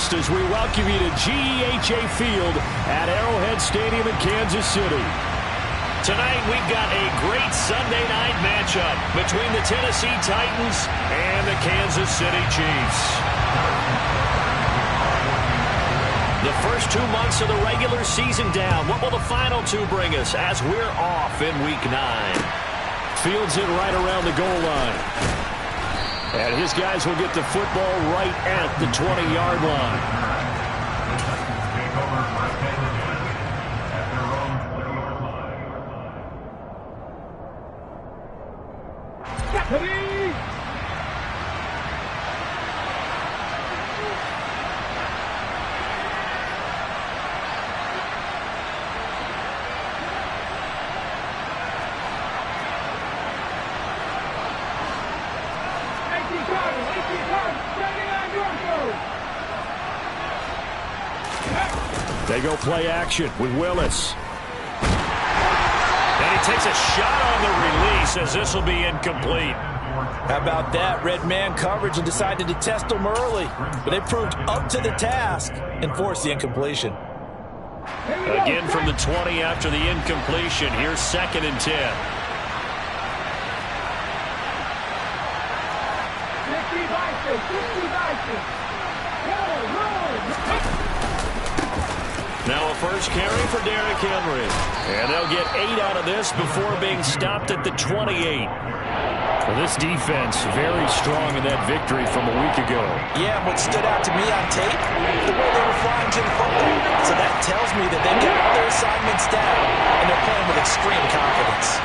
West as we welcome you to GEHA Field at Arrowhead Stadium in Kansas City. Tonight we've got a great Sunday night matchup between the Tennessee Titans and the Kansas City Chiefs. The first 2 months of the regular season down. What will the final two bring us as we're off in Week 9? Fields it right around the goal line. And his guys will get the football right at the 20-yard line. They go play action with Willis. And he takes a shot on the release as this will be incomplete. How about that? Red man coverage and decided to test them early. But they proved up to the task and forced the incompletion. Again from the 20 after the incompletion. Here's 2nd and 10. Now a first carry for Derrick Henry. And they'll get 8 out of this before being stopped at the 28. Well, this defense very strong in that victory from a week ago. Yeah, what stood out to me on tape, the way they were flying to the football. So that tells me that they've got all their assignments down, and they're playing with extreme confidence.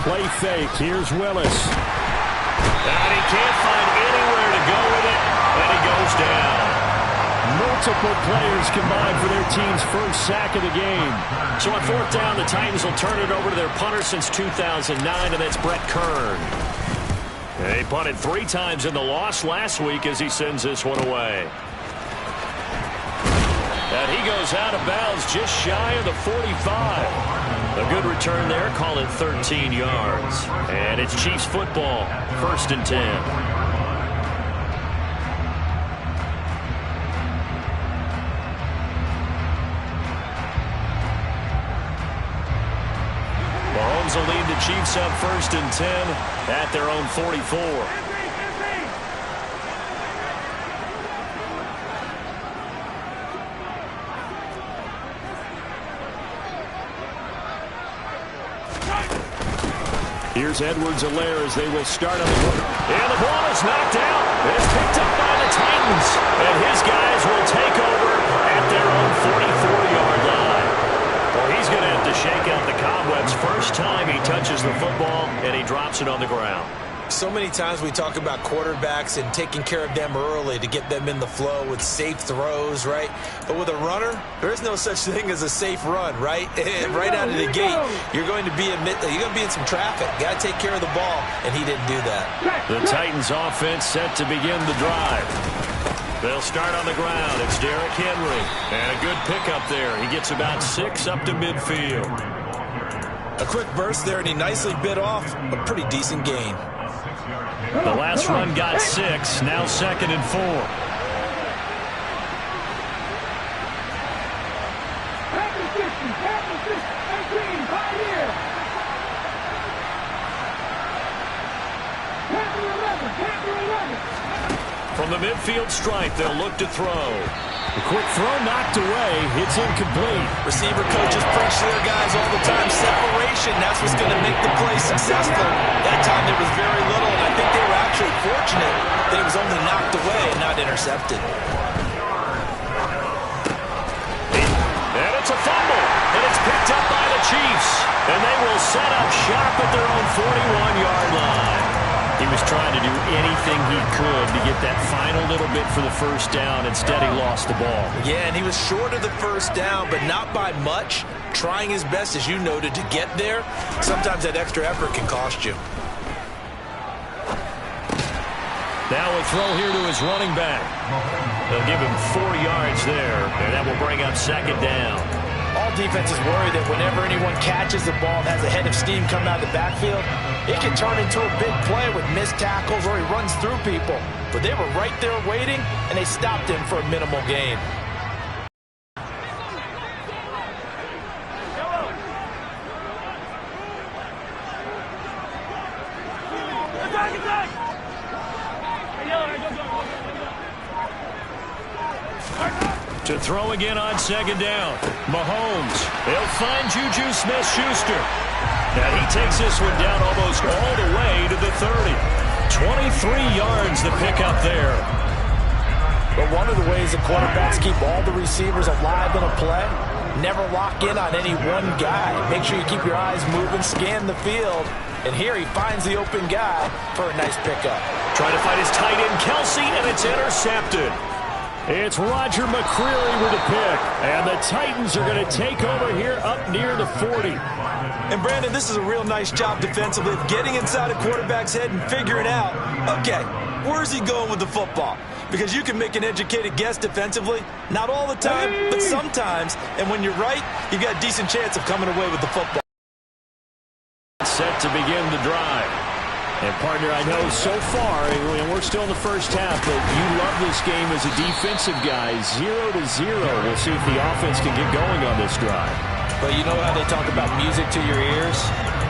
Play fake. Here's Willis. And he can't find anywhere to go with it, and he goes down. Multiple players combined for their team's first sack of the game. So on 4th down, the Titans will turn it over to their punter since 2009, and that's Brett Kern. They punted 3 times in the loss last week as he sends this one away. And he goes out of bounds just shy of the 45. A good return there, call it 13 yards. And it's Chiefs football, 1st and 10. Mahomes will lead the Chiefs up 1st and 10 at their own 44. Here's Edwards-Helaire as they will start on the board. And the ball is knocked out. It's picked up by the Titans. And his guys will take over at their own 44-yard line. Well, he's going to have to shake out the cobwebs first time he touches the football, and he drops it on the ground. So many times we talk about quarterbacks and taking care of them early to get them in the flow with safe throws, right? But with a runner, there is no such thing as a safe run, right? Right out of the gate, you're going to be in some traffic. Got to take care of the ball, and he didn't do that. The Titans offense set to begin the drive. They'll start on the ground. It's Derrick Henry. And a good pickup there. He gets about 6 up to midfield. A quick burst there, and he nicely bit off a pretty decent gain. The last run got 6. Now 2nd and 4. From the midfield stripe, they'll look to throw. A quick throw knocked away. It's incomplete. Receiver coaches preach to their guys all the time. Separation, that's what's going to make the play successful. That time there was very little, and I think they were actually fortunate that it was only knocked away and not intercepted. And it's a fumble, and it's picked up by the Chiefs. And they will set up shop at their own 41-yard line. He was trying to do anything he could to get that final little bit for the first down. Instead, he lost the ball. Yeah, and he was short of the first down, but not by much. Trying his best, as you noted, to get there. Sometimes that extra effort can cost you. Now a throw here to his running back. They'll give him 4 yards there, and that will bring up 2nd down. All defenses worry that whenever anyone catches the ball and has a head of steam coming out of the backfield, it can turn into a big play with missed tackles or he runs through people. But they were right there waiting, and they stopped him for a minimal gain. To throw again on second down. Mahomes. He'll find Juju Smith-Schuster. Now he takes this one down almost all the way to the 30. 23 yards to pick up there. But one of the ways the quarterbacks keep all the receivers alive in a play, never lock in on any one guy. Make sure you keep your eyes moving, scan the field. And here he finds the open guy for a nice pickup. Trying to find his tight end, Kelsey, and it's intercepted. It's Roger McCreary with a pick, and the Titans are going to take over here up near the 40. And, Brandon, this is a real nice job defensively of getting inside a quarterback's head and figuring out, okay, where's he going with the football? Because you can make an educated guess defensively, not all the time, but sometimes. And when you're right, you've got a decent chance of coming away with the football. Set to begin the drive. And, partner, I know so far, and we're still in the first half, but you love this game as a defensive guy. 0-0. We'll see if the offense can get going on this drive. But you know how they talk about music to your ears?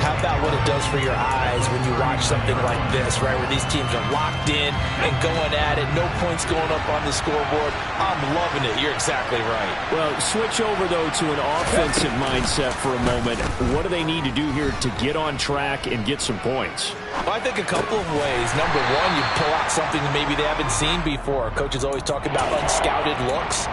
How about what it does for your eyes when you watch something like this, right, where these teams are locked in and going at it, no points going up on the scoreboard? I'm loving it. You're exactly right. Well, switch over, though, to an offensive mindset for a moment. What do they need to do here to get on track and get some points? Well, I think a couple of ways. Number one, you pull out something that maybe they haven't seen before. Coaches always talk about unscouted looks.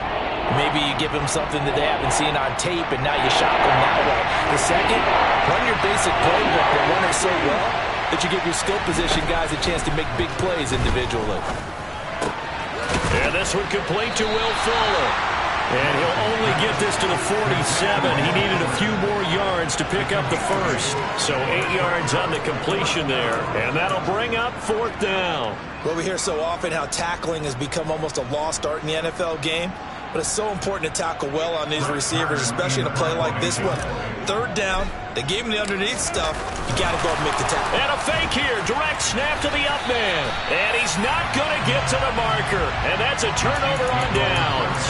Maybe you give them something that they haven't seen on tape, and now you shock them that way. The second, run your basic playbook and run it so well that you give your skill position guys a chance to make big plays individually. And this one complete to Will Fuller. And he'll only get this to the 47. He needed a few more yards to pick up the first. So 8 yards on the completion there. And that'll bring up fourth down. Well, we hear so often how tackling has become almost a lost art in the NFL game. But it's so important to tackle well on these receivers, especially in a play like this one. Third down, they gave him the underneath stuff. You got to go and make the tackle. And a fake here. Direct snap to the up man. And he's not going to get to the marker. And that's a turnover on downs.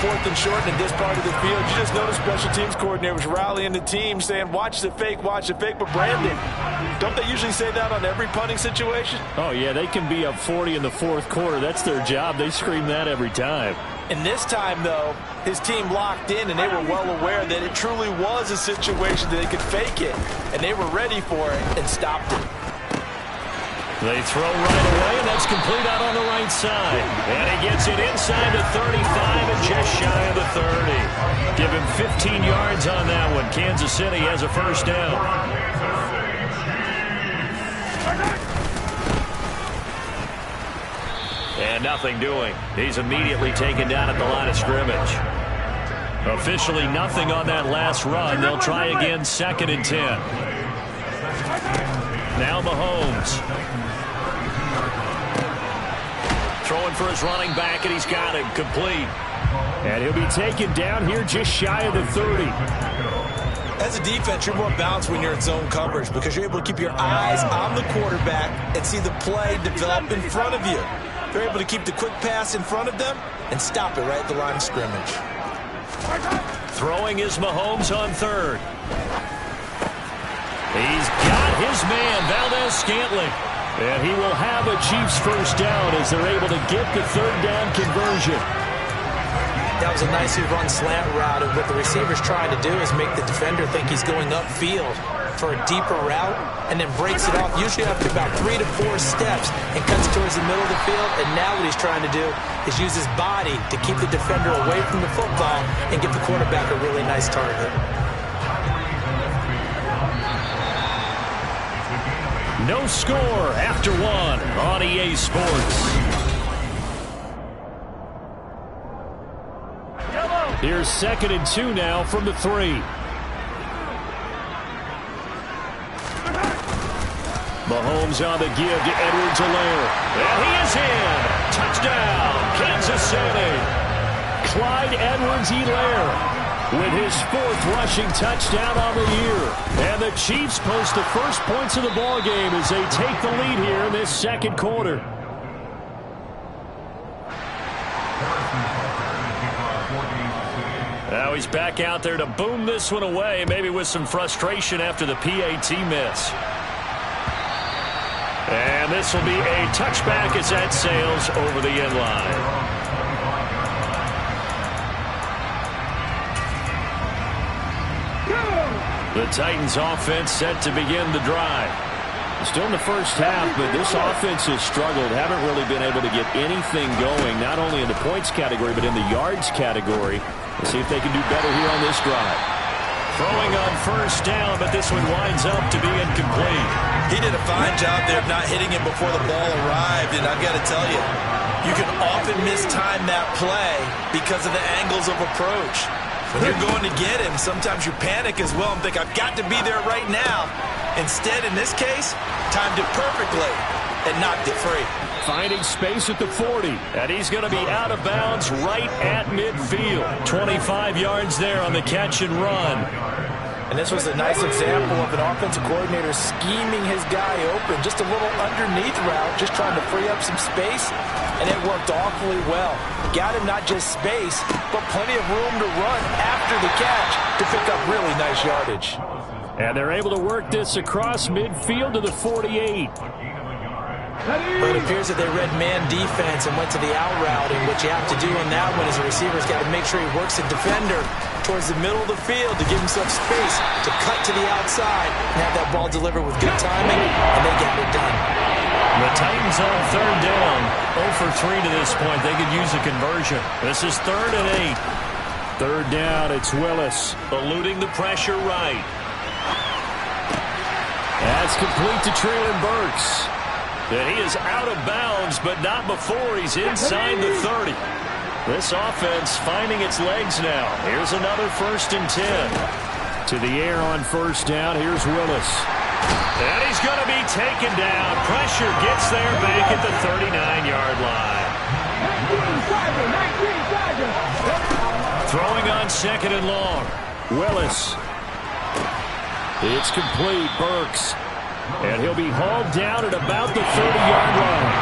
Fourth and short in this part of the field. You just notice special teams coordinators rallying the team saying, watch the fake, watch the fake. But, Brandon, don't they usually say that on every punting situation? Oh, yeah, they can be up 40 in the fourth quarter. That's their job. They scream that every time. And this time, though, his team locked in, and they were well aware that it truly was a situation that they could fake it. And they were ready for it and stopped it. They throw right away, and that's complete out on the right side. And he gets it inside the 35 and just shy of the 30. Give him 15 yards on that one. Kansas City has a first down. And nothing doing. He's immediately taken down at the line of scrimmage. Officially nothing on that last run. They'll try again, 2nd and 10. Now Mahomes. Throwing for his running back, and he's got it complete. And he'll be taken down here just shy of the 30. As a defense, you're more balanced when you're in zone coverage because you're able to keep your eyes on the quarterback and see the play develop in front of you. They're able to keep the quick pass in front of them and stop it right at the line of scrimmage. Throwing is Mahomes on third. He's got his man, Valdez-Scantling. And he will have a Chiefs first down as they're able to get the third down conversion. That was a nicely run slant route, and what the receiver's trying to do is make the defender think he's going upfield for a deeper route, and then breaks it off, usually after about 3 to 4 steps, and cuts towards the middle of the field. And now what he's trying to do is use his body to keep the defender away from the football and give the quarterback a really nice target. No score after one on EA Sports. Here's 2nd and 2 now from the 3. Mahomes on the give to Edwards-Helaire. And he is in. Touchdown, Kansas City. Clyde Edwards-Helaire. with his 4th rushing touchdown on the year. And the Chiefs post the first points of the ball game as they take the lead here in this second quarter. Now he's back out there to boom this one away, maybe with some frustration after the PAT miss. And this will be a touchback as that sails over the end line. The Titans offense set to begin the drive. Still in the first half, but this offense has struggled. Haven't really been able to get anything going, not only in the points category, but in the yards category. Let's see if they can do better here on this drive. Throwing on first down, but this one winds up to be incomplete. He did a fine job there of not hitting it before the ball arrived, and I've got to tell you, you can often mistime that play because of the angles of approach. When you're going to get him, sometimes you panic as well and think, I've got to be there right now. Instead, in this case, timed it perfectly and knocked it free. Finding space at the 40, and he's going to be out of bounds right at midfield. 25 yards there on the catch and run. And this was a nice example of an offensive coordinator scheming his guy open. Just a little underneath route, just trying to free up some space, and it worked awfully well. Got him not just space, but plenty of room to run after the catch to pick up really nice yardage. And they're able to work this across midfield to the 48. But it appears that they read man defense and went to the out route, and what you have to do on that one is a receiver's got to make sure he works the defender towards the middle of the field to give himself space to cut to the outside and have that ball delivered with good timing, and they got it done. The Titans on third down, 0 for 3 to this point. They could use a conversion. This is 3rd and 8. Third down, it's Willis eluding the pressure right. That's complete to Traylon Burks. And he is out of bounds, but not before he's inside the 30. This offense finding its legs now. Here's another 1st and 10. To the air on first down, here's Willis. And he's going to be taken down. Pressure gets there back at the 39-yard line. Throwing on 2nd and long. Willis. It's complete. Burks. And he'll be hauled down at about the 30-yard line.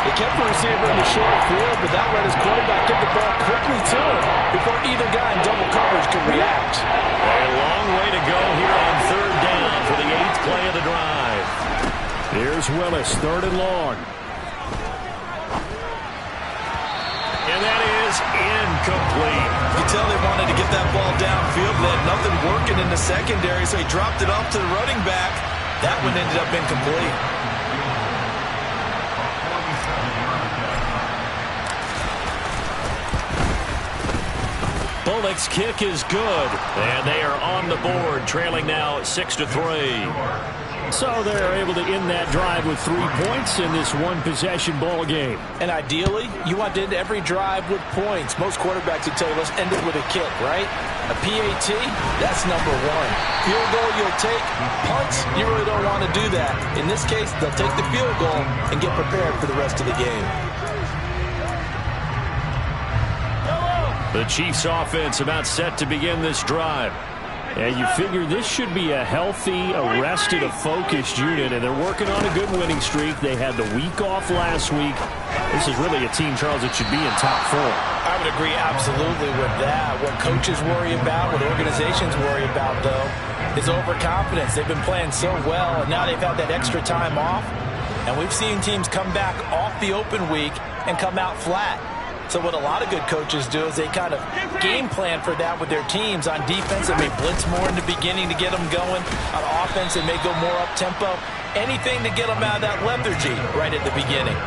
They kept the receiver in the short field, but that let his quarterback get the ball quickly to him before either guy in double coverage could react. A long way to go here on third down for the 8th play of the drive. Here's Willis, 3rd and long. And that is incomplete. You can tell they wanted to get that ball downfield. They had nothing working in the secondary, so he dropped it off to the running back. That one ended up incomplete. Bullock's kick is good, and they are on the board, trailing now 6-3. So they're able to end that drive with 3 points in this one-possession ball game. And ideally, you want to end every drive with points. Most quarterbacks would tell you, let's end it with a kick, right? A PAT, that's number 1. Field goal you'll take. Punts, you really don't want to do that. In this case, they'll take the field goal and get prepared for the rest of the game. The Chiefs offense about set to begin this drive. And you figure this should be a healthy, arrested, focused unit, and they're working on a good winning streak. They had the week off last week. This is really a team, Charles, that should be in top 4. I would agree absolutely with that. What coaches worry about, what organizations worry about, though, is overconfidence. They've been playing so well, and now they've had that extra time off. And we've seen teams come back off the open week and come out flat. So what a lot of good coaches do is they kind of game plan for that with their teams. On defense, they may blitz more in the beginning to get them going. On offense, they may go more up-tempo. Anything to get them out of that lethargy right at the beginning.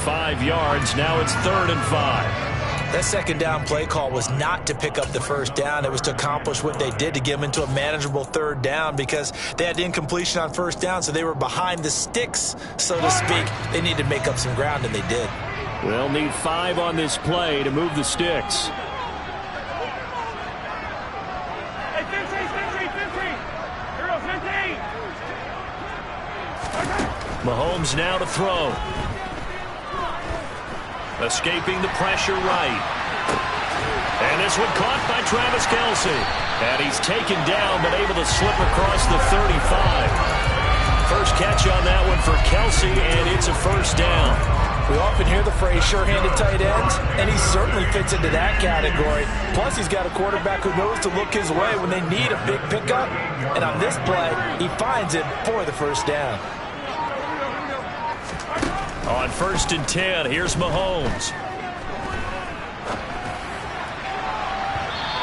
5 yards. Now it's 3rd and 5. That second down play call was not to pick up the first down. It was to accomplish what they did to get them into a manageable 3rd down because they had incompletion on first down, so they were behind the sticks, so to speak. They needed to make up some ground, and they did. They'll need 5 on this play to move the sticks. Hey, 15. Girls, 15. Mahomes now to throw. Escaping the pressure right. And And this one caught by Travis Kelce. And he's taken down, but able to slip across the 35. First catch on that one for Kelce, and it's a first down. We often hear the phrase sure-handed tight ends, and he certainly fits into that category. Plus, he's got a quarterback who knows to look his way when they need a big pickup. And on this play, he finds it for the first down. On 1st and 10, here's Mahomes.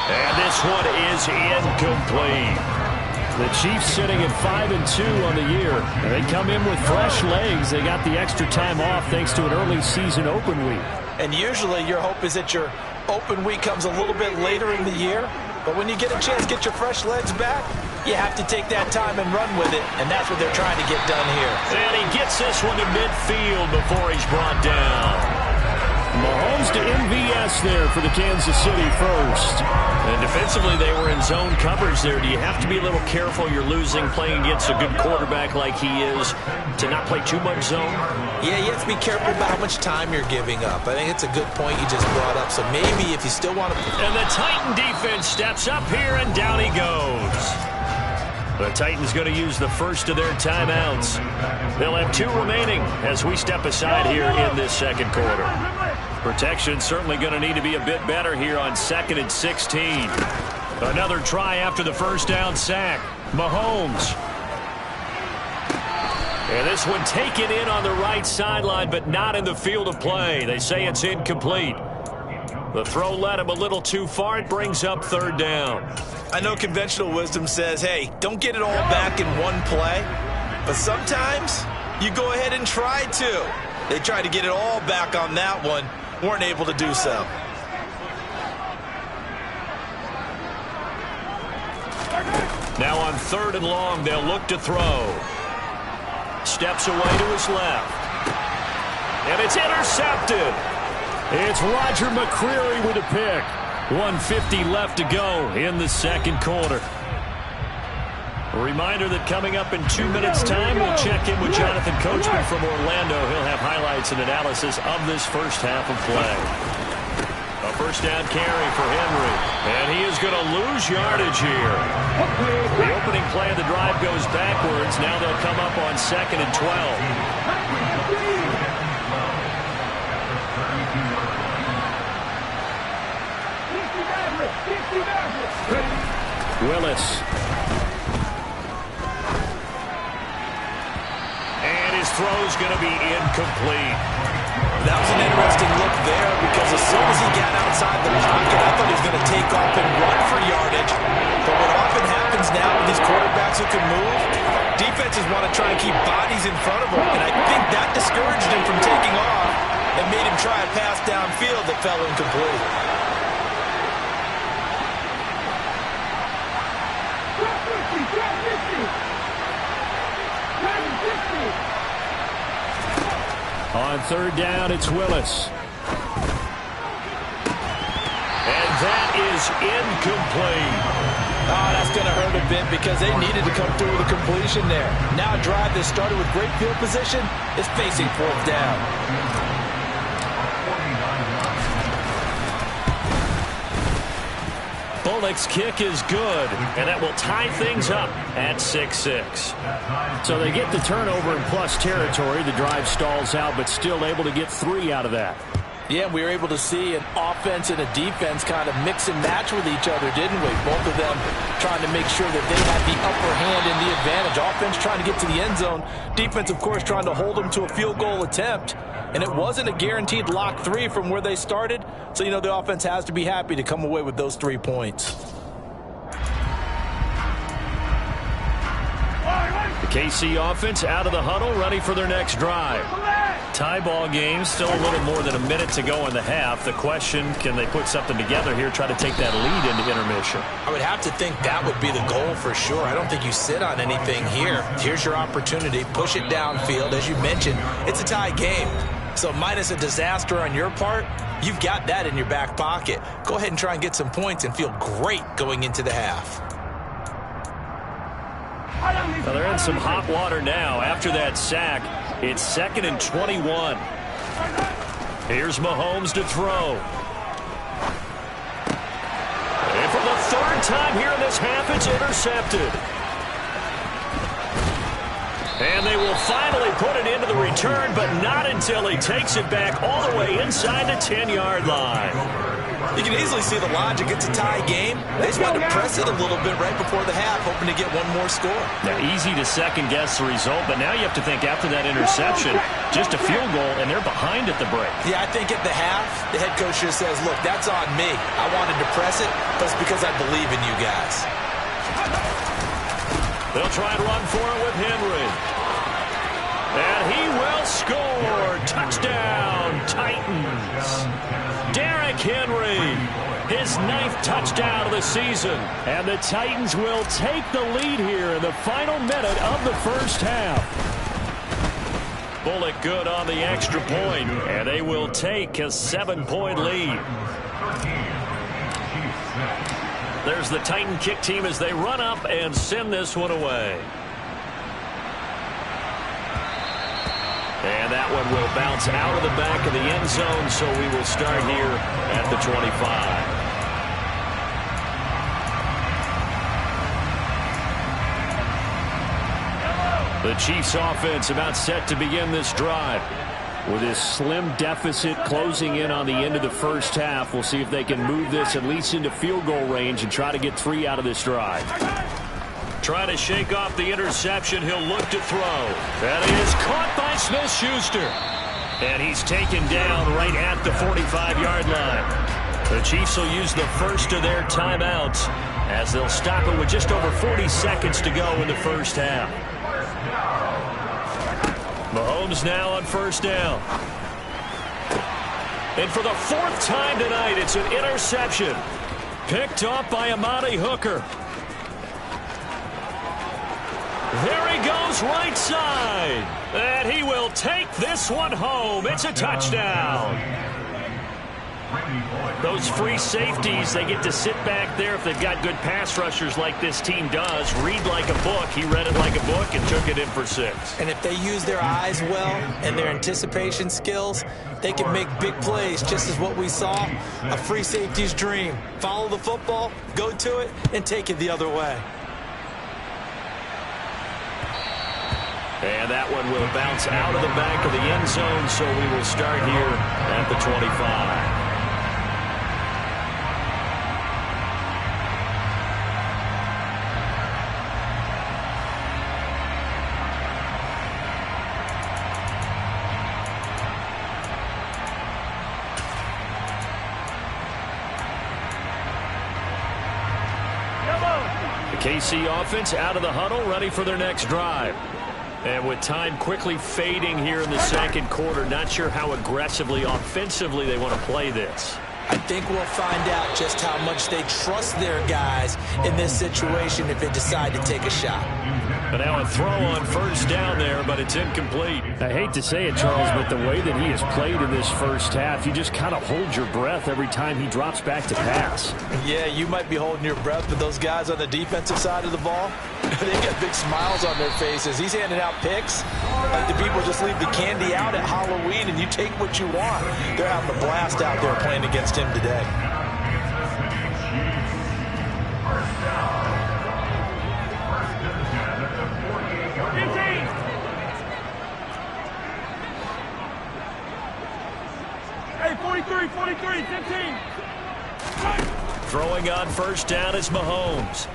And this one is incomplete. The Chiefs sitting at 5-2 on the year. And they come in with fresh legs. They got the extra time off thanks to an early season open week. And usually your hope is that your open week comes a little bit later in the year. But when you get a chance to get your fresh legs back, you have to take that time and run with it. And that's what they're trying to get done here. And he gets this one to midfield before he's brought down. Mahomes to MVS there for the Kansas City first. And defensively, they were in zone coverage there. Do you have to be a little careful? You're losing playing against a good quarterback like he is to not play too much zone? Yeah, you have to be careful about how much time you're giving up. I think it's a good point you just brought up. So maybe if you still want to... And the Titan defense steps up here, and down he goes. The Titans going to use the first of their timeouts. They'll have 2 remaining as we step aside here in this second quarter. Protection certainly going to need to be a bit better here on 2nd and 16. Another try after the first down sack. Mahomes. And this one taken in on the right sideline, but not in the field of play. They say it's incomplete. The throw led him a little too far. It brings up 3rd down. I know conventional wisdom says, hey, don't get it all back in one play. But sometimes you go ahead and try to. They tried to get it all back on that one. Weren't able to do so. Now on 3rd and long, they'll look to throw. Steps away to his left. And it's intercepted. It's Roger McCreary with a pick. 1:50 left to go in the second quarter. A reminder that coming up in 2 minutes' time, we'll check in with Jonathan Coachman from Orlando. He'll have highlights and analysis of this first half of play. A first down carry for Henry. And he is going to lose yardage here. The opening play of the drive goes backwards. Now they'll come up on 2nd and 12. Willis. And his throw's going to be incomplete. That was an interesting look there because as soon as he got outside the pocket, I thought he was going to take off and run for yardage. But what often happens now with these quarterbacks who can move, defenses want to try and keep bodies in front of them. And I think that discouraged him from taking off and made him try a pass downfield that fell incomplete. On 3rd down, it's Willis. And that is incomplete. Oh, that's going to hurt a bit because they needed to come through with a completion there. Now a drive that started with great field position is facing 4th down. Bullock's kick is good, and that will tie things up at 6-6. So they get the turnover in plus territory. The drive stalls out, but still able to get 3 out of that. Yeah, we were able to see an offense and a defense kind of mix and match with each other, didn't we? Both of them trying to make sure that they had the upper hand and the advantage. Offense trying to get to the end zone. Defense, of course, trying to hold them to a field goal attempt. And it wasn't a guaranteed lock 3 from where they started. So, you know, the offense has to be happy to come away with those 3 points. The KC offense out of the huddle, ready for their next drive. Tie ball game, still a little more than a minute to go in the half. The question, can they put something together here, try to take that lead into intermission? I would have to think that would be the goal for sure. I don't think you sit on anything here. Here's your opportunity. Push it downfield. As you mentioned, it's a tie game. So minus a disaster on your part, you've got that in your back pocket. Go ahead and try and get some points and feel great going into the half. Well, they're in some hot water now. After that sack, it's 2nd and 21. Here's Mahomes to throw. time here in this half, it's intercepted. And they will finally put it into the return, but not until he takes it back all the way inside the 10-yard line. You can easily see the logic. It's a tie game. They just wanted to press it a little bit right before the half, hoping to get one more score. Now, easy to second-guess the result, but now you have to think after that interception, just a field goal, and they're behind at the break. Yeah, I think at the half, the head coach just says, look, that's on me. I wanted to press it, but it's because I believe in you guys. They'll try and run for it with Henry. And he will score. Touchdown, Titans. Derrick Henry, his 9th touchdown of the season. And the Titans will take the lead here in the final minute of the first half. Bullock good on the extra point, and they will take a 7-point lead. There's the Titan kick team as they run up and send this one away. And that one will bounce out of the back of the end zone, so we will start here at the 25. The Chiefs offense about set to begin this drive. With this slim deficit closing in on the end of the first half, we'll see if they can move this at least into field goal range and try to get 3 out of this drive. Trying to shake off the interception. He'll look to throw. That is caught by Smith-Schuster. And he's taken down right at the 45-yard line. The Chiefs will use the first of their timeouts as they'll stop it with just over 40 seconds to go in the first half. Mahomes now on first down. And for the 4th time tonight, it's an interception. Picked off by Amani Hooker. There he goes right side. And he will take this one home. It's a touchdown. Those free safeties, they get to sit back there if they've got good pass rushers like this team does. Read like a book. He read it like a book and took it in for 6. And if they use their eyes well and their anticipation skills, they can make big plays, just as what we saw. A free safety's dream. Follow the football, go to it, and take it the other way. And that one will bounce out of the back of the end zone, so we will start here at the 25. The KC offense out of the huddle, ready for their next drive. And with time quickly fading here in the second quarter, not sure how aggressively, offensively they want to play this. I think we'll find out just how much they trust their guys in this situation if they decide to take a shot. But now a throw on first down there, but it's incomplete. I hate to say it, Charles, but the way that he has played in this first half, you just kind of hold your breath every time he drops back to pass. Yeah, you might be holding your breath, but those guys on the defensive side of the ball, they've got big smiles on their faces. He's handing out picks like the people just leave the candy out at Halloween and you take what you want. They're having a blast out there playing against him today. Hey, 43, 15. Throwing on first down is Mahomes.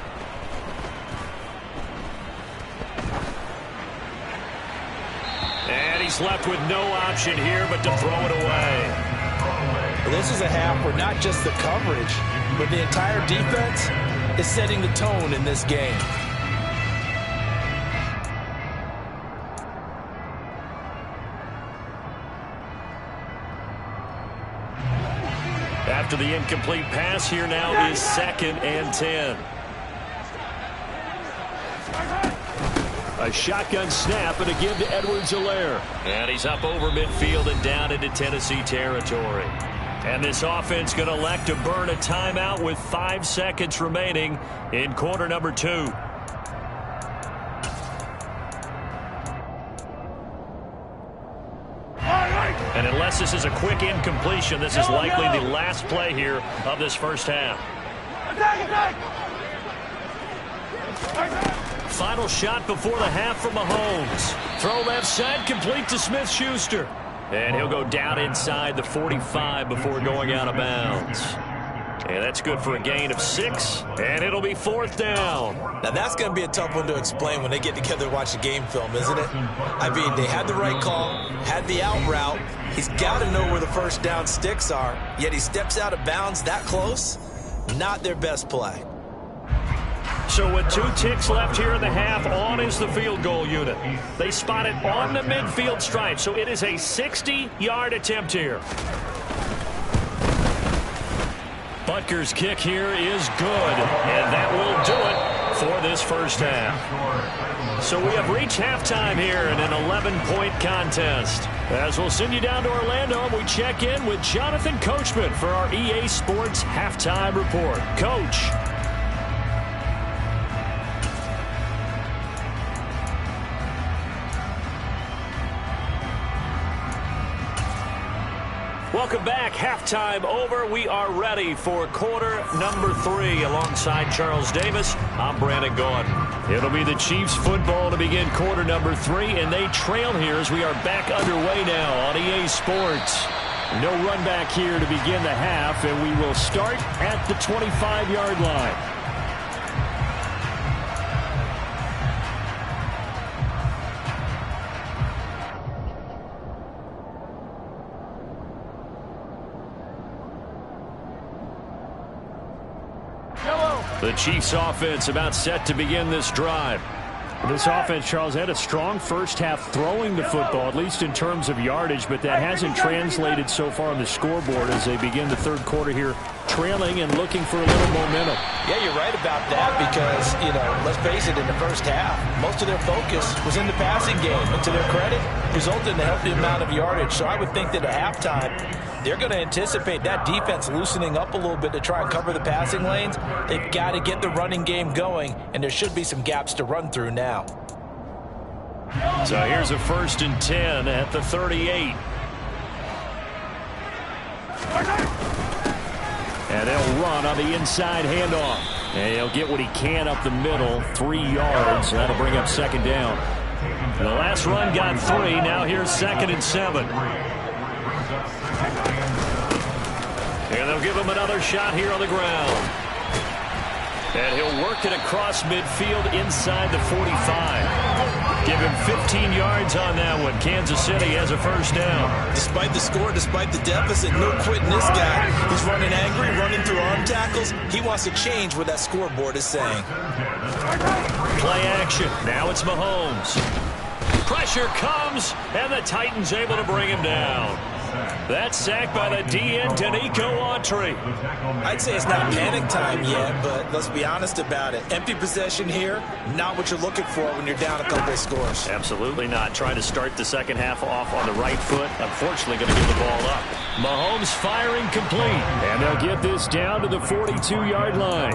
And he's left with no option here but to throw it away. This is a half where not just the coverage, but the entire defense is setting the tone in this game. After the incomplete pass, here now is 2nd and 10. A shotgun snap and a give to Edwards-Helaire. And he's up over midfield and down into Tennessee territory. And this offense going to elect to burn a timeout with 5 seconds remaining in quarter number 2. And unless this is a quick incompletion, this is likely the last play here of this first half. Attack! Final shot before the half from Mahomes. Throw left side, complete to Smith-Schuster. And he'll go down inside the 45 before going out of bounds. And that's good for a gain of 6, and it'll be 4th down. Now, that's going to be a tough one to explain when they get together to watch a game film, isn't it? I mean, they had the right call, had the out route. He's got to know where the first down sticks are, yet he steps out of bounds that close. Not their best play. So with 2 ticks left here in the half, on is the field goal unit. They spot it on the midfield stripe, so it is a 60-yard attempt here. Butker's kick here is good, and that will do it for this first half. So we have reached halftime here in an 11-point contest. As we'll send you down to Orlando, and we check in with Jonathan Coachman for our EA Sports Halftime Report. Coach. Welcome back. Halftime over. We are ready for quarter number 3. Alongside Charles Davis, I'm Brandon Gordon. It'll be the Chiefs football to begin quarter number 3, and they trail here as we are back underway now on EA Sports. No run back here to begin the half, and we will start at the 25-yard line. The Chiefs offense about set to begin this drive. This offense, Charles, had a strong first half throwing the football, at least in terms of yardage, but that hasn't translated so far on the scoreboard as they begin the third quarter here, trailing and looking for a little momentum. Yeah, you're right about that because, let's face it, in the first half, most of their focus was in the passing game. And to their credit, resulted in a healthy amount of yardage. So I would think that at halftime, they're going to anticipate that defense loosening up a little bit to try and cover the passing lanes. They've got to get the running game going, and there should be some gaps to run through now. So here's a 1st and 10 at the 38. And they'll run on the inside handoff. And he'll get what he can up the middle, 3 yards. That'll bring up 2nd down. The last run got 3. Now here's 2nd and 7. And they'll give him another shot here on the ground. And he'll work it across midfield inside the 45. Give him 15 yards on that one. Kansas City has a 1st down. Despite the score, despite the deficit, no quitting this guy. He's running angry, running through arm tackles. He wants to change what that scoreboard is saying. Play action. Now it's Mahomes. Pressure comes, and the Titans able to bring him down. That's sacked by the DN, Tanico Autry. I'd say it's not panic time yet, but let's be honest about it. Empty possession here, not what you're looking for when you're down a couple of scores. Absolutely not. Trying to start the second half off on the right foot. Unfortunately, going to give the ball up. Mahomes firing complete. And they'll get this down to the 42-yard line.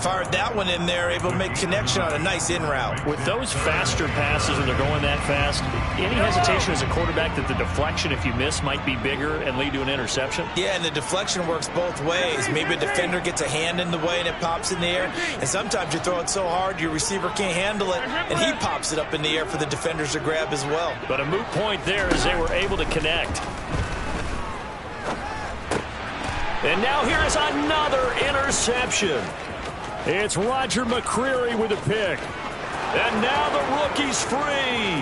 Fired that one in there, able to make connection on a nice in route. With those faster passes and they're going that fast, any hesitation as a quarterback that the deflection, if you miss, might be bigger and lead to an interception? Yeah, and the deflection works both ways. Maybe a defender gets a hand in the way and it pops in the air. And sometimes you throw it so hard your receiver can't handle it, and he pops it up in the air for the defenders to grab as well. But a moot point there as they were able to connect. And now here is another interception. It's Roger McCreary with a pick. And now the rookie's free.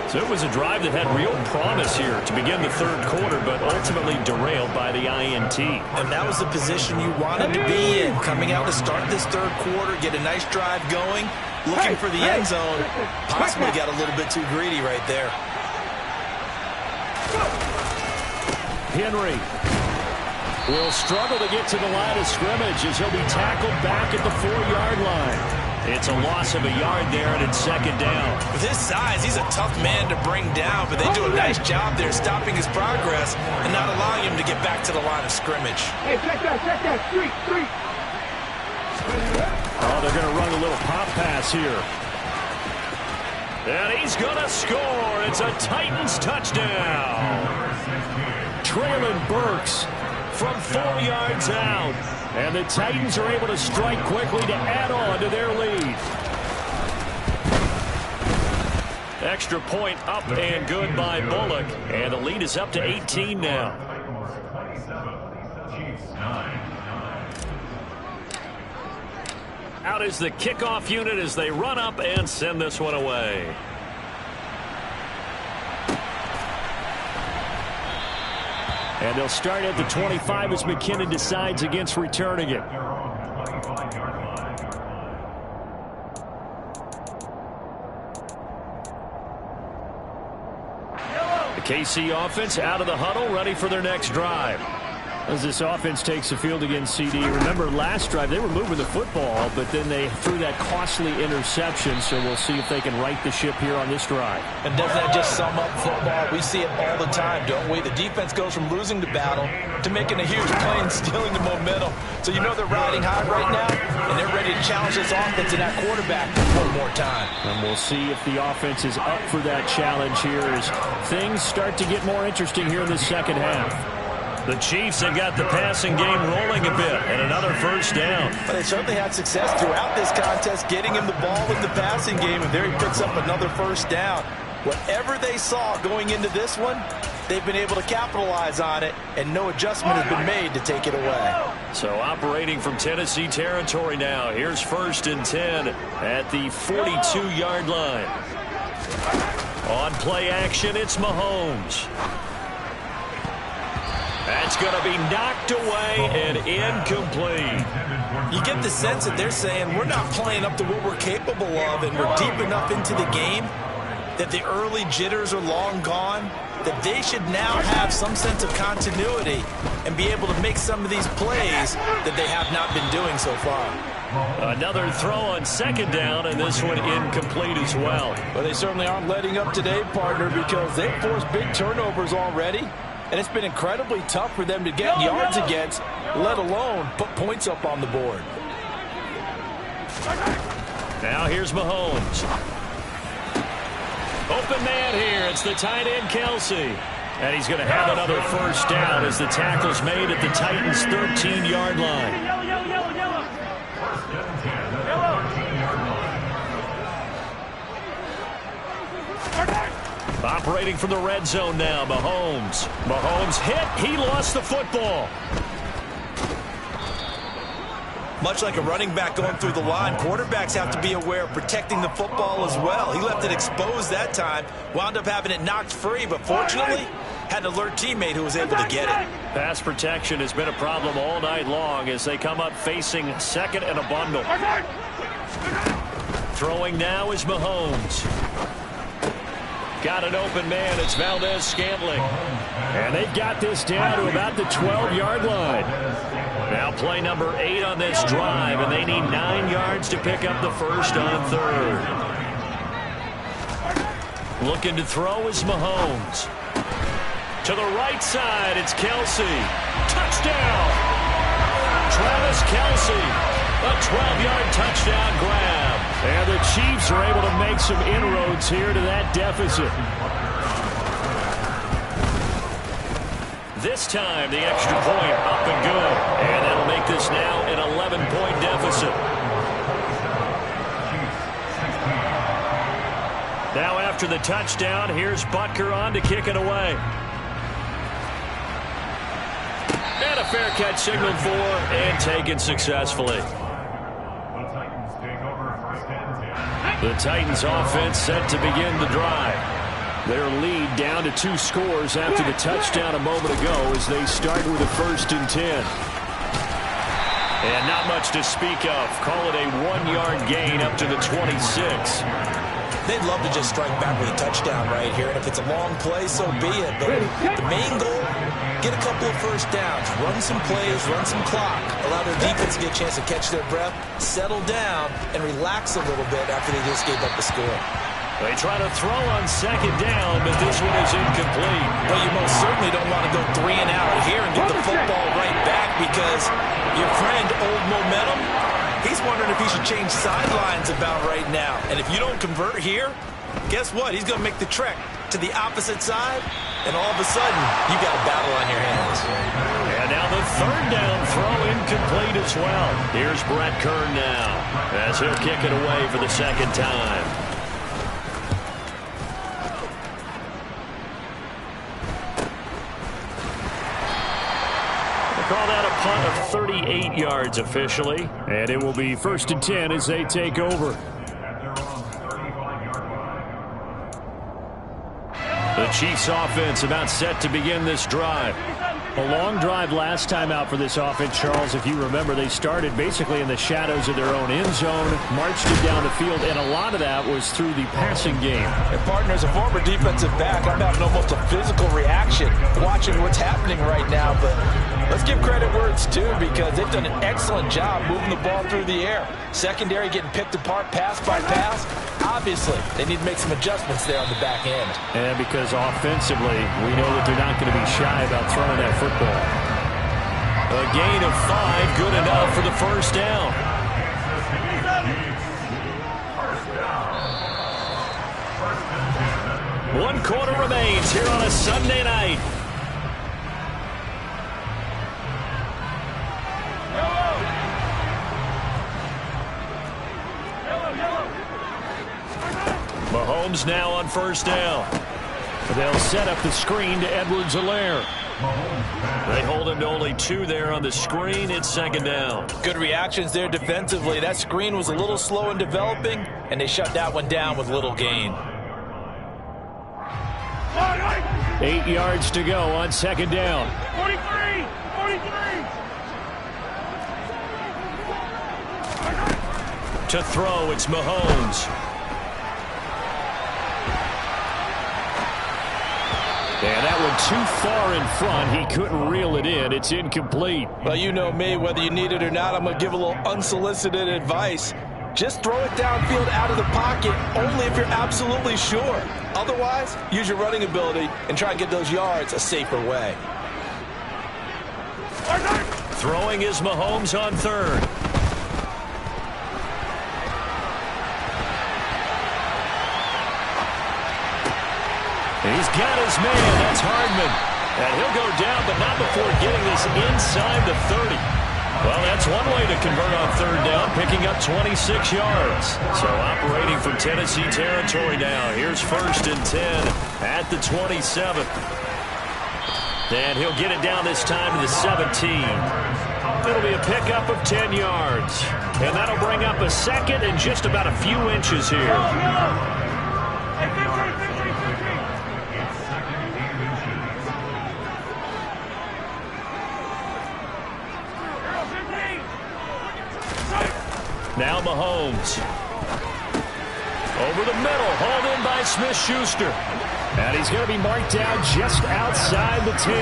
So it was a drive that had real promise here to begin the third quarter, but ultimately derailed by the INT. And that was the position you wanted to be in. Coming out to start this third quarter, get a nice drive going, looking for the end zone. Possibly got a little bit too greedy right there. Henry will struggle to get to the line of scrimmage as he'll be tackled back at the 4-yard line. It's a loss of a yard there, and it's 2nd down. With his size, he's a tough man to bring down, but they do a nice job there stopping his progress and not allowing him to get back to the line of scrimmage. Hey, check that, street. Oh, they're going to run a little pop pass here. And he's going to score. It's a Titans touchdown. Traylon Burks from 4 yards out. And the Titans are able to strike quickly to add on to their lead. Extra point up and good by Bullock. And the lead is up to 18 now. Out is the kickoff unit as they run up and send this one away. And they'll start at the 25 as McKinnon decides against returning it. The KC offense out of the huddle, ready for their next drive. As this offense takes the field against CD, remember last drive they were moving the football, but then they threw that costly interception, so we'll see if they can right the ship here on this drive. And doesn't that just sum up football? We see it all the time, don't we? The defense goes from losing the battle to making a huge play and stealing the momentum. So you know they're riding high right now, and they're ready to challenge this offense and that quarterback one more time. And we'll see if the offense is up for that challenge here as things start to get more interesting here in the second half. The Chiefs have got the passing game rolling a bit, and another first down. But they certainly had success throughout this contest, getting him the ball in the passing game, and there he picks up another first down. Whatever they saw going into this one, they've been able to capitalize on it, and no adjustment has been made to take it away. So operating from Tennessee territory now. Here's 1st and 10 at the 42-yard line. On play action, it's Mahomes. That's going to be knocked away and incomplete. You get the sense that they're saying we're not playing up to what we're capable of, and we're deep enough into the game that the early jitters are long gone, that they should now have some sense of continuity and be able to make some of these plays that they have not been doing so far. Another throw on 2nd down, and this one incomplete as well. Well, they certainly aren't letting up today, partner, because they've forced big turnovers already. And it's been incredibly tough for them to get yards against, let alone put points up on the board. Now here's Mahomes. Open man here. It's the tight end, Kelsey. And he's going to have another first down as the tackle's made at the Titans' 13-yard line. Operating from the red zone now, Mahomes. Mahomes hit. He lost the football. Much like a running back going through the line, quarterbacks have to be aware of protecting the football as well. He left it exposed that time, wound up having it knocked free, but fortunately had an alert teammate who was able to get it. Pass protection has been a problem all night long as they come up facing 2nd and a bundle. Throwing now is Mahomes. Got an open man. It's Valdez-Scantling. And they've got this down to about the 12-yard line. Now play number 8 on this drive, and they need 9 yards to pick up the first on 3rd. Looking to throw is Mahomes. To the right side, it's Kelsey. Touchdown! Travis Kelsey. A 12-yard touchdown grab. And the Chiefs are able to make some inroads here to that deficit. This time, the extra point up and good. And that'll make this now an 11-point deficit. Now after the touchdown, here's Butker on to kick it away. And a fair catch signaled for and taken successfully. The Titans offense set to begin the drive. Their lead down to 2 scores after the touchdown a moment ago as they start with a 1st and 10. And not much to speak of. Call it a 1-yard gain up to the 26. They'd love to just strike back with a touchdown right here. And if it's a long play, so be it. But the main goal, get a couple of first downs, run some plays, run some clock, allow their defense to get a chance to catch their breath, settle down, and relax a little bit after they just gave up the score. They try to throw on 2nd down, but this one is incomplete. Well, you most certainly don't want to go 3 and out here and get the football right back because your friend, Old Momentum, he's wondering if he should change sidelines about right now. And if you don't convert here, guess what? He's going to make the trek to the opposite side, and all of a sudden, you got a battle on your hands. And now the third down throw incomplete as well. Here's Brett Kern now as he'll kick it away for the second time. Call that a punt of 38 yards officially. And it will be 1st and 10 as they take over. The Chiefs offense about set to begin this drive. A long drive last time out for this offense, Charles. If you remember, they started basically in the shadows of their own end zone, marched it down the field, and a lot of that was through the passing game. And partner, as a former defensive back, I'm having almost a physical reaction watching what's happening right now. But let's give credit where it's due, because they've done an excellent job moving the ball through the air. Secondary getting picked apart pass by pass. Obviously, they need to make some adjustments there on the back end. And because offensively, we know that they're not going to be shy about throwing that football. A gain of 5, good enough for the first down. One quarter remains here on a Sunday night. Mahomes now on first down. They'll set up the screen to Edwards-Helaire. They hold him to only 2 there on the screen. It's second down. Good reactions there defensively. That screen was a little slow in developing, and they shut that one down with little gain. 8 yards to go on second down. 43! 43! To throw, it's Mahomes. And that one too far in front. He couldn't reel it in. It's incomplete. Well, you know me. Whether you need it or not, I'm going to give a little unsolicited advice. Just throw it downfield out of the pocket only if you're absolutely sure. Otherwise, use your running ability and try and get those yards a safer way. Throwing is Mahomes on third. He's got his man. That's Hardman. And he'll go down, but not before getting this inside the 30. Well, that's one way to convert on third down, picking up 26 yards. So operating from Tennessee territory now. Here's 1st and 10 at the 27. And he'll get it down this time to the 17. It'll be a pickup of 10 yards. And that'll bring up a second and just about a few inches here. Now Mahomes. Over the middle, hauled in by Smith-Schuster. And he's going to be marked down just outside the 10.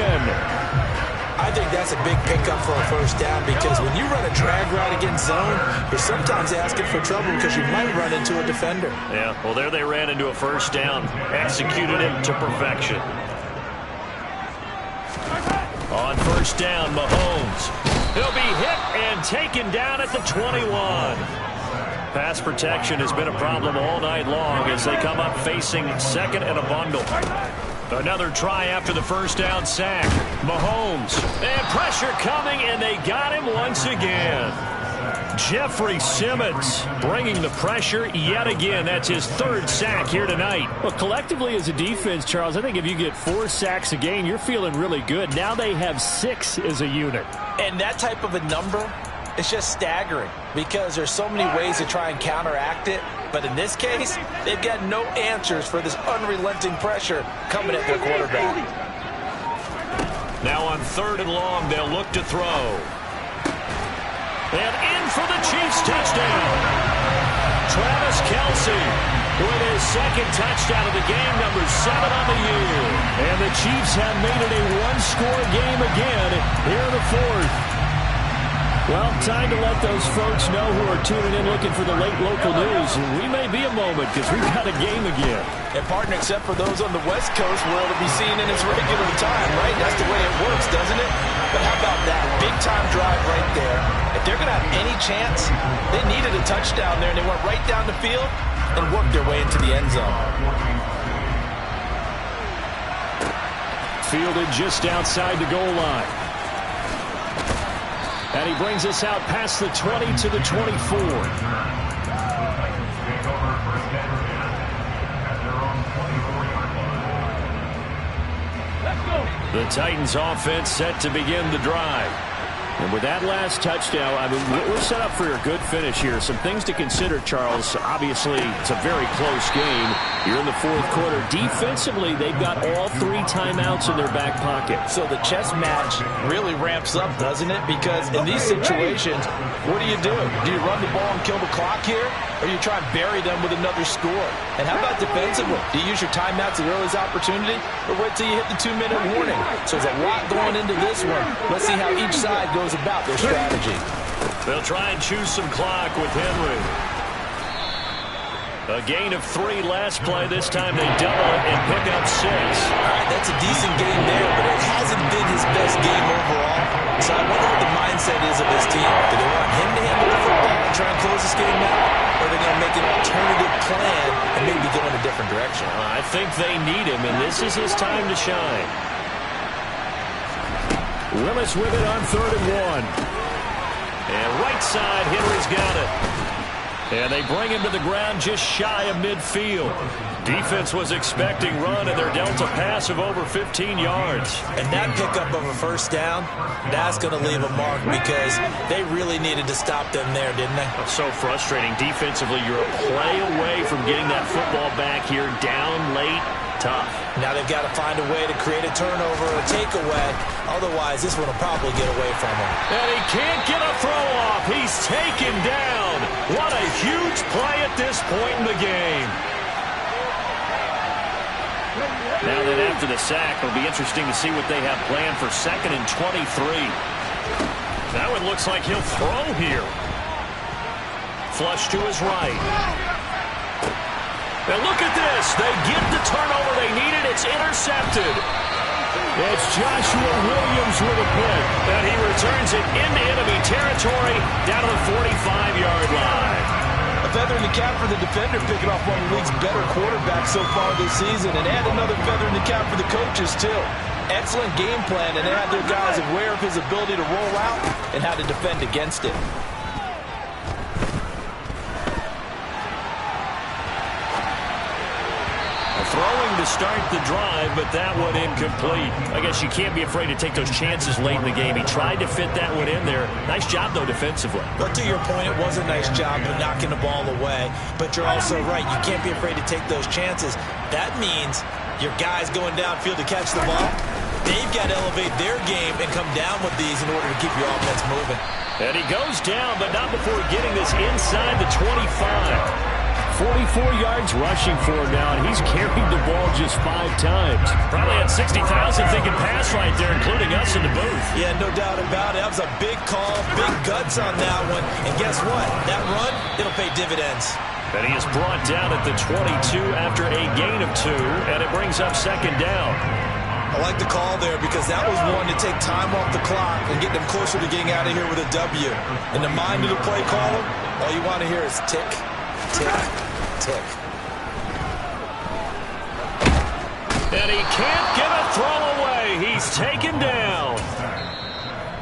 I think that's a big pickup for a first down, because when you run a drag route against zone, you're sometimes asking for trouble because you might run into a defender. Yeah, well, there they ran into a first down. Executed it to perfection. On first down, Mahomes. He'll be hit and taken down at the 21. Pass protection has been a problem all night long as they come up facing second and a bundle. Another try after the first down sack. Mahomes. And pressure coming, and they got him once again. Jeffrey Simmons bringing the pressure yet again. That's his 3rd sack here tonight. Well, collectively as a defense, Charles, I think if you get 4 sacks a game, you're feeling really good. Now they have 6 as a unit. And that type of a number is just staggering, because there's so many ways to try and counteract it. But in this case, they've got no answers for this unrelenting pressure coming at their quarterback. Now on 3rd and long, they'll look to throw. And in for the Chiefs touchdown. Travis Kelce with his 2nd touchdown of the game, number 7 on the year. And the Chiefs have made it a one-score game again here in the 4th. Well, time to let those folks know who are tuning in looking for the late local news. We may be a moment because we've got a game again. And partner, except for those on the West Coast, where it'll be seen in its regular time, right? That's the way it works, doesn't it? But how about that big-time drive right there? If they're going to have any chance, they needed a touchdown there, and they went right down the field. and work their way into the end zone. Fielded just outside the goal line. And he brings us out past the 20 to the 24. The Titans offense set to begin the drive. And with that last touchdown, I mean, we're set up for a good finish here. Some things to consider, Charles. Obviously, it's a very close game. You're in the fourth quarter. Defensively, they've got all 3 timeouts in their back pocket. So the chess match really ramps up, doesn't it? Because in these situations, what do? Do you run the ball and kill the clock here? Or do you try and bury them with another score? And how about defensively? Do you use your timeouts at earliest opportunity? Or wait till you hit the 2-minute warning? So there's a lot going into this one. Let's see how each side goes about their strategy. They'll try and choose some clock with Henry. A gain of 3 last play. This time they double it and pick up 6. All right, that's a decent game there, but it hasn't been his best game overall. So I wonder what the mindset is of his team. Do they want him to handle the football and try and close this game out? Or are they going to make an alternative plan and maybe go in a different direction? I think they need him, and this is his time to shine. Willis with it on 3rd and 1. And right side, Henry's got it. And they bring him to the ground just shy of midfield. Defense was expecting run, and they're dealt a pass of over 15 yards. And that pickup of a first down, that's going to leave a mark because they really needed to stop them there, didn't they? So frustrating. Defensively, you're a play away from getting that football back here down late. Tough. Now they've got to find a way to create a turnover or takeaway. Otherwise, this one will probably get away from him. And he can't get a throw off. He's taken down. What a huge play at this point in the game. Now that after the sack, it'll be interesting to see what they have planned for 2nd and 23. That one looks like he'll throw here. Flush to his right. And look at this. They get the turnover they needed. It's intercepted. It's Joshua Williams with a pick. And he returns it into enemy territory down to the 45-yard line. A feather in the cap for the defender, picking off one of the league's better quarterbacks so far this season. And add another feather in the cap for the coaches, too. Excellent game plan, and they had their guys aware of his ability to roll out and how to defend against it. Throwing to start the drive, but that one incomplete. I guess you can't be afraid to take those chances late in the game. He tried to fit that one in there. Nice job, though, defensively. But to your point, it was a nice job of knocking the ball away. But you're also right. You can't be afraid to take those chances. That means your guys going downfield to catch the ball, they've got to elevate their game and come down with these in order to keep your offense moving. And he goes down, but not before getting this inside the 25. 44 yards rushing for him now, and he's carried the ball just 5 times. Probably had 60,000 thinking pass right there, including us in the booth. Yeah, no doubt about it. That was a big call, big guts on that one. And guess what? That run, it'll pay dividends. And he is brought down at the 22 after a gain of 2, and it brings up 2nd down. I like the call there because that was one to take time off the clock and get them closer to getting out of here with a W. In the mind of the play caller, all you want to hear is tick, tick, tick. And he can't get a throw away. He's taken down.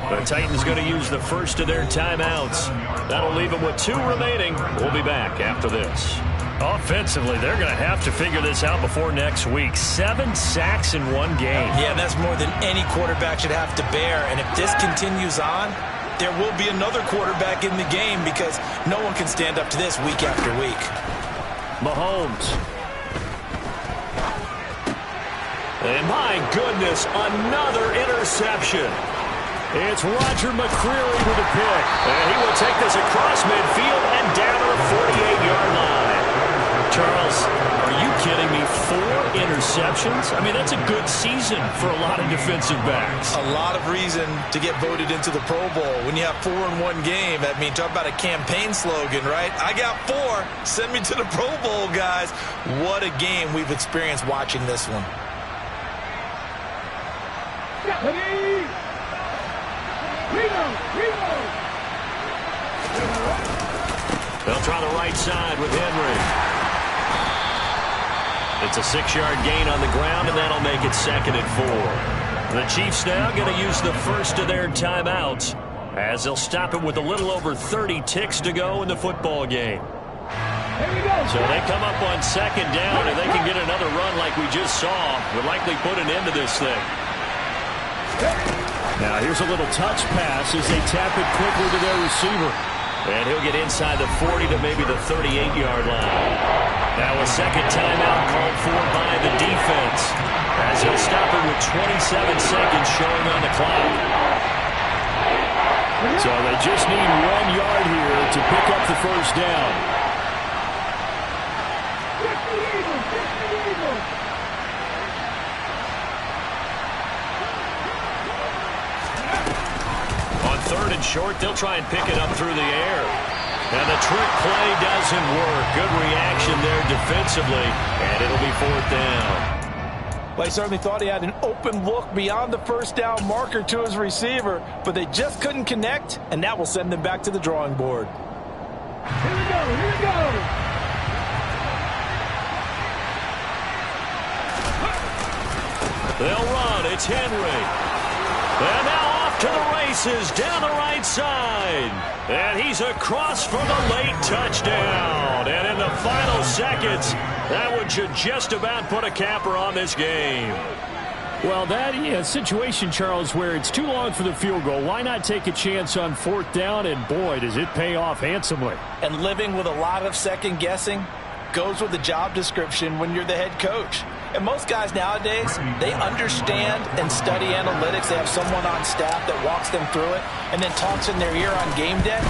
The Titans going to use the first of their timeouts. That'll leave them with 2 remaining. We'll be back after this. Offensively, they're going to have to figure this out before next week. 7 sacks in 1 game. Yeah, that's more than any quarterback should have to bear. And if this continues on, there will be another quarterback in the game because no one can stand up to this week after week. Mahomes. And my goodness, another interception. It's Roger McCreary with a pick. And he will take this across midfield and down to the 48-yard line. Charles, are you kidding me? 4 interceptions? I mean, that's a good season for a lot of defensive backs. A lot of reason to get voted into the Pro Bowl. When you have 4 in 1 game, I mean, talk about a campaign slogan, right? I got 4. Send me to the Pro Bowl, guys. What a game we've experienced watching this one. They'll try the right side with Henry. It's a 6-yard gain on the ground, and that'll make it 2nd and 4. The Chiefs now going to use the first of their timeouts as they'll stop it with a little over 30 ticks to go in the football game. So they come up on 2nd down, and they can get another run like we just saw. Would likely put an end to this thing. Now here's a little touch pass as they tap it quickly to their receiver. And he'll get inside the 40 to maybe the 38-yard line. Now a second timeout called for by the defense as they'll stop it with 27 seconds showing on the clock. So they just need 1 yard here to pick up the first down. On 3rd and short, they'll try and pick it up through the air. And the trick play doesn't work. Good reaction there defensively, and it'll be 4th down. Well, he certainly thought he had an open look beyond the first down marker to his receiver, but they just couldn't connect, and that will send them back to the drawing board. Here we go, here we go. They'll run. It's Henry. And now off to the races down the right side. And he's across for the late touchdown. And in the final seconds, that one should just about put a capper on this game. Well, that situation, Charles, where it's too long for the field goal. Why not take a chance on 4th down? And, boy, does it pay off handsomely. And living with a lot of second guessing goes with the job description when you're the head coach. And most guys nowadays, they understand and study analytics. They have someone on staff that walks them through it and then talks in their ear on game day.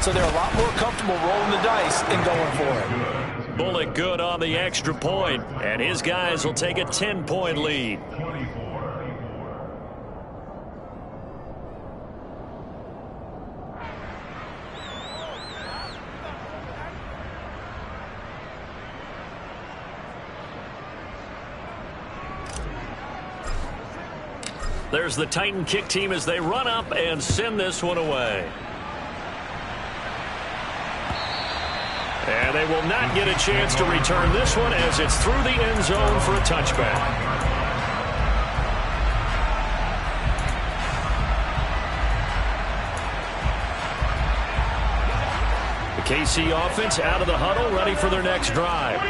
So they're a lot more comfortable rolling the dice and going for it. Bullock good on the extra point, and his guys will take a 10-point lead. There's the Titan kick team as they run up and send this one away. And they will not get a chance to return this one as it's through the end zone for a touchback. The KC offense out of the huddle, ready for their next drive.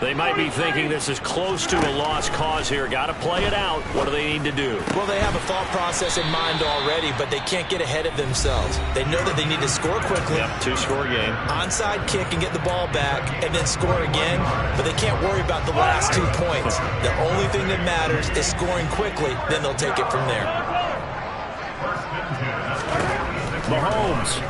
They might be thinking this is close to a lost cause here. Got to play it out. What do they need to do? Well, they have a thought process in mind already, but they can't get ahead of themselves. They know that they need to score quickly. Yep, 2-score game. Onside kick and get the ball back and then score again, but they can't worry about the last 2 points. The only thing that matters is scoring quickly, then they'll take it from there. Mahomes.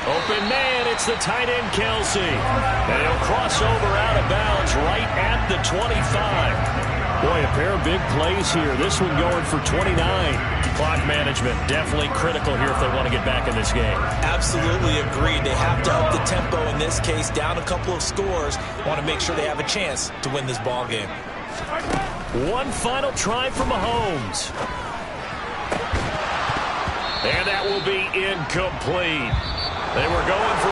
Open man, it's the tight end, Kelsey. And he'll cross over out of bounds right at the 25. Boy, a pair of big plays here. This one going for 29. Clock management definitely critical here if they want to get back in this game. Absolutely agreed. They have to up the tempo in this case, down a couple of scores. Want to make sure they have a chance to win this ball game. One final try for Mahomes. And that will be incomplete. They were going for